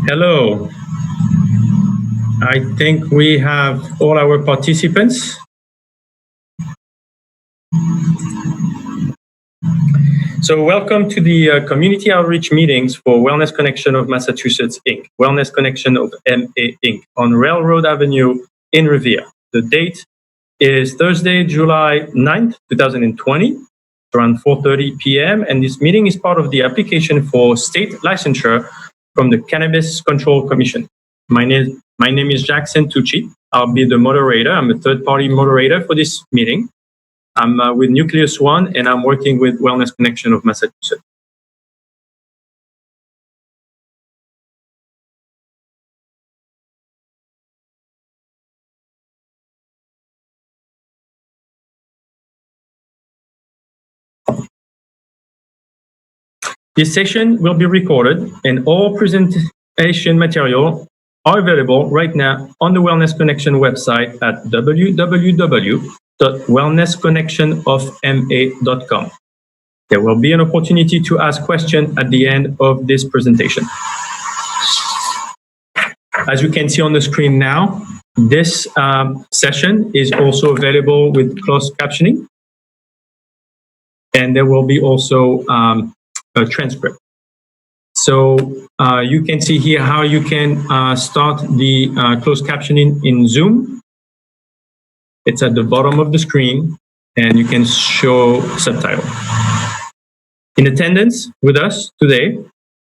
Hello. I think we have all our participants. So welcome to the Community Outreach Meetings for Wellness Connection of Massachusetts, Inc., Wellness Connection of MA, Inc., on Railroad Avenue in Revere. The date is Thursday, July 9th, 2020, around 4:30 p.m., and this meeting is part of the application for state licensure from the Cannabis Control Commission. My name is Jackson Tucci. I'll be the moderator. I'm a third-party moderator for this meeting. I'm with Nucleus One, and I'm working with Wellness Connection of Massachusetts. This session will be recorded, and all presentation material are available right now on the Wellness Connection website at www.wellnessconnectionofma.com. There will be an opportunity to ask questions at the end of this presentation. As you can see on the screen now, this session is also available with closed captioning, and there will be also a transcript. So you can see here how you can start the closed captioning in Zoom. It's at the bottom of the screen, and you can show subtitle. In attendance with us today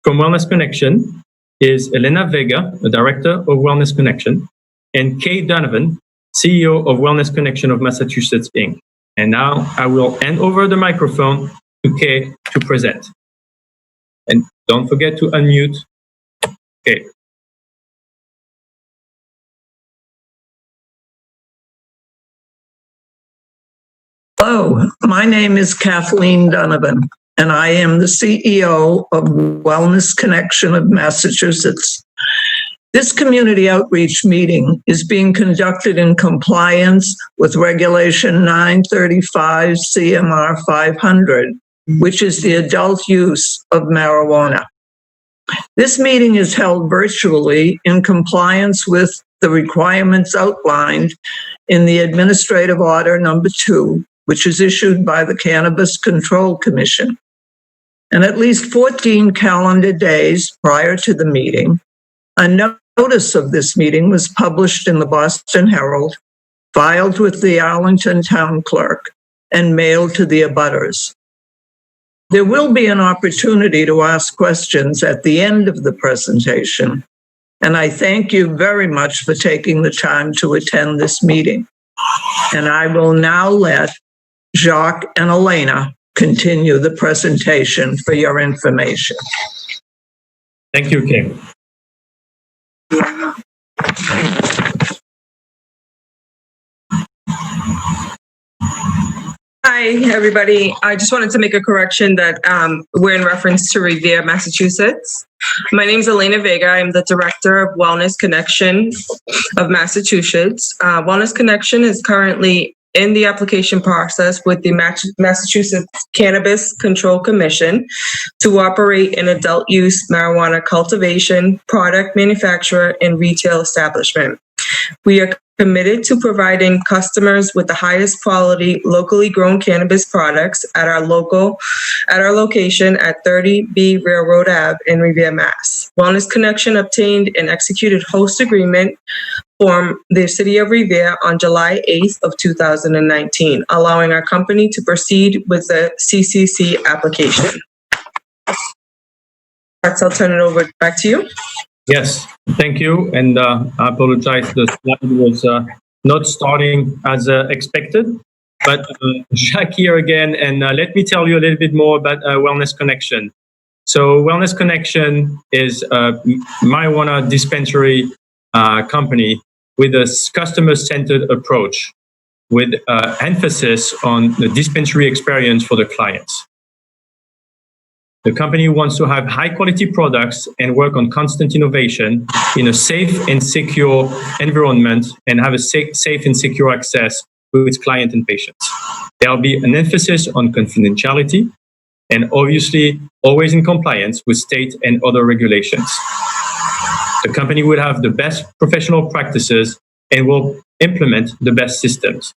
from Wellness Connection is Elena Vega, the Director of Wellness Connection, and Kathleen Donovan, CEO of Wellness Connection of Massachusetts, Inc. And now I will hand over the microphone to Kay to present. And don't forget to unmute. Okay. Hello, my name is Kathleen Donovan, and I am the CEO of Wellness Connection of Massachusetts. This community outreach meeting is being conducted in compliance with Regulation 935 CMR 500, which is the adult use of marijuana. This meeting is held virtually in compliance with the requirements outlined in the Administrative Order Number 2, which is issued by the Cannabis Control Commission. And at least 14 calendar days prior to the meeting, a notice of this meeting was published in the Boston Herald, filed with the Arlington Town Clerk, and mailed to the abutters. There will be an opportunity to ask questions at the end of the presentation, and I thank you very much for taking the time to attend this meeting. And I will now let Jacques and Elena continue the presentation for your information. Thank you, Kim. Hi, everybody. I just wanted to make a correction that we're in reference to Revere, Massachusetts. My name is Elena Vega. I'm the Director of Wellness Connection of Massachusetts. Wellness Connection is currently in the application process with the Massachusetts Cannabis Control Commission to operate an adult use marijuana cultivation, product manufacturer, and retail establishment. We are committed to providing customers with the highest quality, locally grown cannabis products at our location at 30B Railroad Ave in Revere, Mass. Wellness Connection obtained an executed host agreement from the City of Revere on July 8th of 2019, allowing our company to proceed with the CCC application. I'll turn it over back to you. Yes, thank you. And I apologize, the slide was not starting as expected. But Jacques here again, and let me tell you a little bit more about Wellness Connection. So Wellness Connection is a marijuana dispensary company with a customer-centered approach with emphasis on the dispensary experience for the clients. The company wants to have high-quality products and work on constant innovation in a safe and secure environment and have a safe and secure access to its client and patients. There will be an emphasis on confidentiality and obviously always in compliance with state and other regulations. The company will have the best professional practices and will implement the best systems.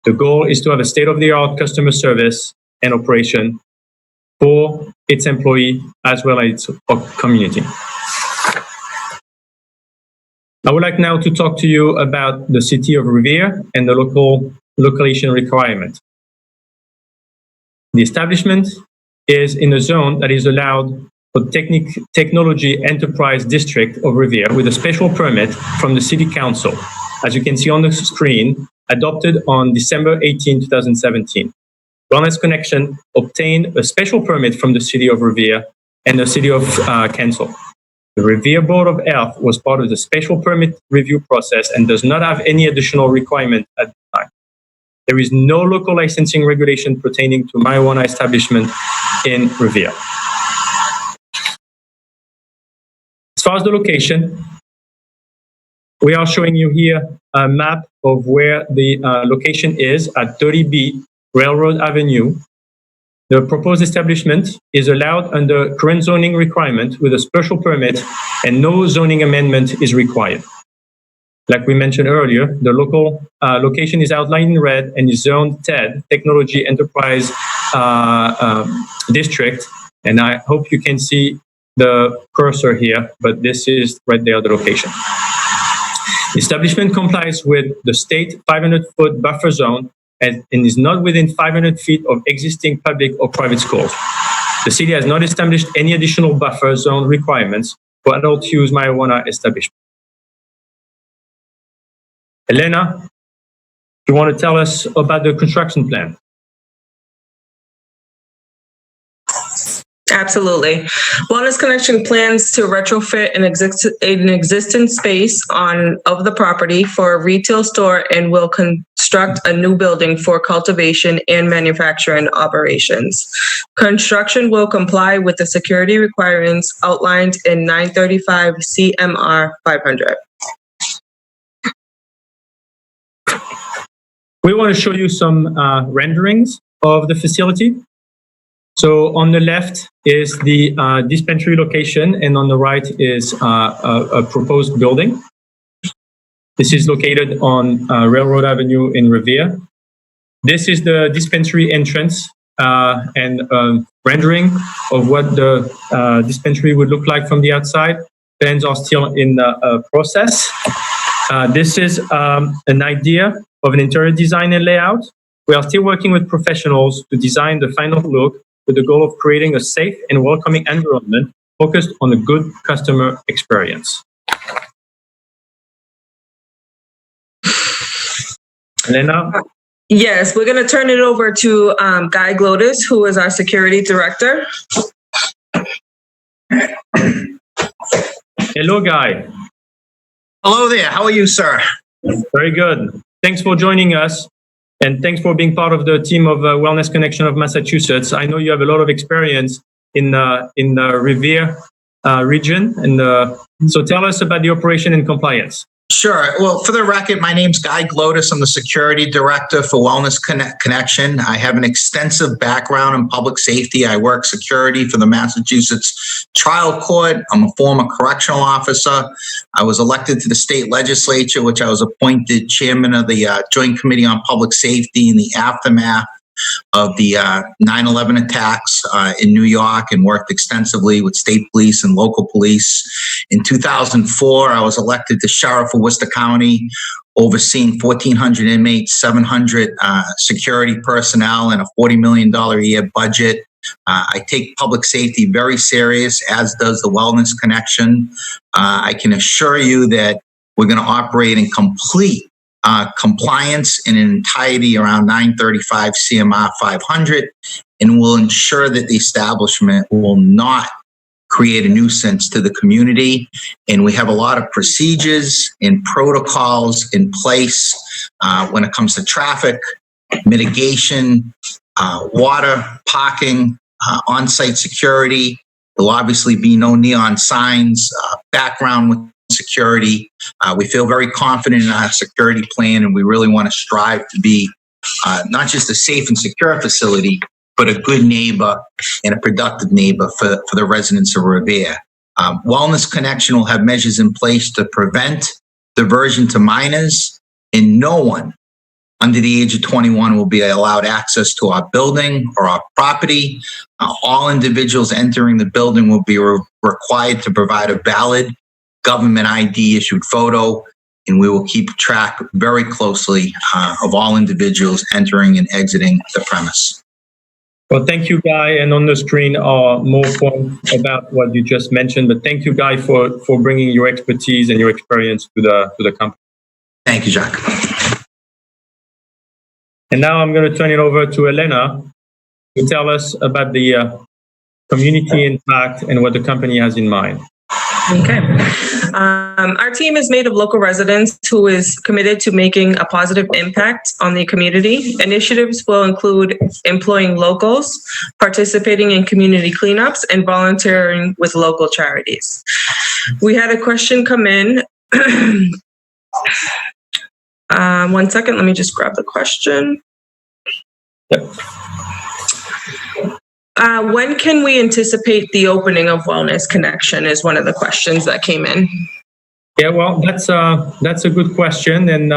The goal is to have a state-of-the-art customer service and operation for its employee as well as its community. I would like now to talk to you about the city of Revere and the location requirement. The establishment is in a zone that is allowed for Technology Enterprise District of Revere with a special permit from the City Council, as you can see on the screen, adopted on December 18, 2017. Wellness Connection obtained a special permit from the City of Revere and the City of Council. The Revere Board of Health was part of the special permit review process and does not have any additional requirement at the time. There is no local licensing regulation pertaining to marijuana establishment in Revere. As far as the location, we are showing you here a map of where the location is at 30B Railroad Avenue. The proposed establishment is allowed under current zoning requirement with a special permit and no zoning amendment is required. Like we mentioned earlier, the local location is outlined in red and is zoned TED, Technology Enterprise District. And I hope you can see the cursor here, but this is right there, the location. The establishment complies with the state 500-foot buffer zone and is not within 500 feet of existing public or private schools. The city has not established any additional buffer zone requirements for adult use marijuana establishment. Elena, do you want to tell us about the construction plan? Absolutely. Wellness Connection plans to retrofit an existing space of the property for a retail store and will construct a new building for cultivation and manufacturing operations. Construction will comply with the security requirements outlined in 935 CMR 500. We want to show you some renderings of the facility. So on the left is the dispensary location, and on the right is a proposed building. This is located on Railroad Avenue in Revere. This is the dispensary entrance and rendering of what the dispensary would look like from the outside. Plans are still in process. This is an idea of an interior design and layout. We are still working with professionals to design the final look with the goal of creating a safe and welcoming environment focused on a good customer experience. Elena? Yes, we're going to turn it over to Guy Glotis, who is our security director. Hello, Guy. Hello there. How are you, sir? Very good. Thanks for joining us. And thanks for being part of the team of Wellness Connection of Massachusetts. I know you have a lot of experience in the Revere region. And so tell us about the operation and compliance. Sure. Well, for the record, my name's Guy Glotis. I'm the security director for Wellness Connection. I have an extensive background in public safety. I work security for the Massachusetts Trial Court. I'm a former correctional officer. I was elected to the state legislature, which I was appointed chairman of the Joint Committee on Public Safety in the aftermath of the 9/11 attacks in New York, and worked extensively with state police and local police. In 2004, I was elected to sheriff of Worcester County, overseeing 1,400 inmates, 700 security personnel, and a $40 million a year budget. I take public safety very serious, as does the Wellness Connection. I can assure you that we're going to operate in complete compliance in an entirety around 935 CMR 500, and will ensure that the establishment will not create a nuisance to the community. And we have a lot of procedures and protocols in place when it comes to traffic, mitigation, water, parking, on-site security. There'll obviously be no neon signs, background with security. We feel very confident in our security plan, and we really want to strive to be not just a safe and secure facility, but a good neighbor and a productive neighbor for the residents of Revere. Wellness Connection will have measures in place to prevent diversion to minors, and no one under the age of 21 will be allowed access to our building or our property. All individuals entering the building will be required to provide a valid government ID issued photo, and we will keep track very closely of all individuals entering and exiting the premise. Well, thank you, Guy. And on the screen are more points about what you just mentioned. But thank you, Guy, for bringing your expertise and your experience to the company. Thank you, Jacques. And now I'm going to turn it over to Elena to tell us about the community impact and what the company has in mind. Okay. Our team is made of local residents who is committed to making a positive impact on the community. Initiatives will include employing locals, participating in community cleanups, and volunteering with local charities. We had a question come in. 1 second, let me just grab the question. Yep. When can we anticipate the opening of Wellness Connection is one of the questions that came in. Yeah, well, that's a good question. And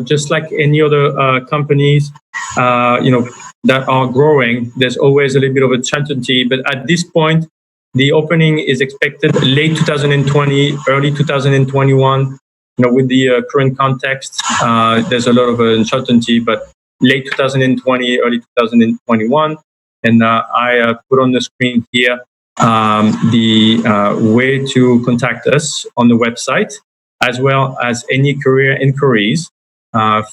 just like any other companies, that are growing, there's always a little bit of uncertainty. But at this point, the opening is expected late 2020, early 2021. With the current context, there's a lot of uncertainty, but late 2020, early 2021. And I put on the screen here the way to contact us on the website, as well as any career inquiries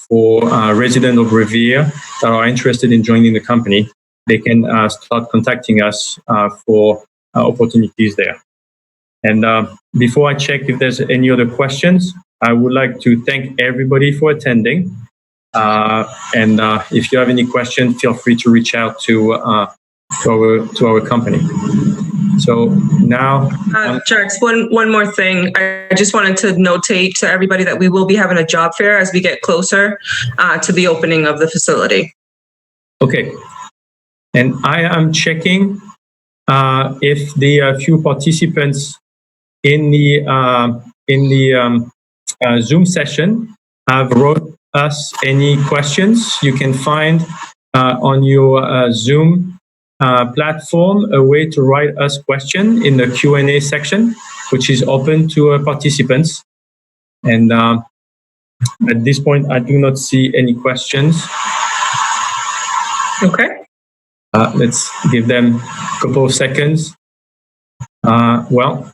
for residents of Revere that are interested in joining the company. They can start contacting us for opportunities there. And before I check if there's any other questions, I would like to thank everybody for attending. And if you have any questions, feel free to reach out to our company. So now, Charles, one more thing. I just wanted to notate to everybody that we will be having a job fair as we get closer to the opening of the facility. Okay, and I am checking if the few participants in the Zoom session have wrote us any questions. You can find on your Zoom platform a way to write us question in the Q&A section, which is open to participants. And at this point, I do not see any questions. Okay. Let's give them a couple of seconds. Well,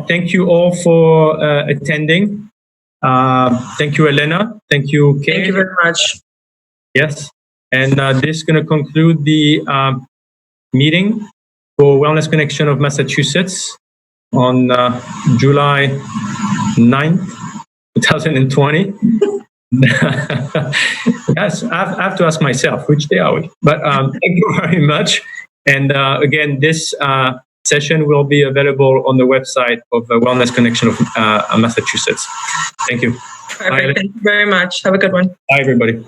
thank you all for attending. Thank you, Elena. Thank you, Kay. Thank you very much. Yes. And this is going to conclude the meeting for Wellness Connection of Massachusetts on July 9th, 2020. Yes, I have to ask myself, which day are we? But thank you very much. And again, this session will be available on the website of the Wellness Connection of Massachusetts. Thank you. Perfect. Thank you very much. Have a good one. Bye, everybody.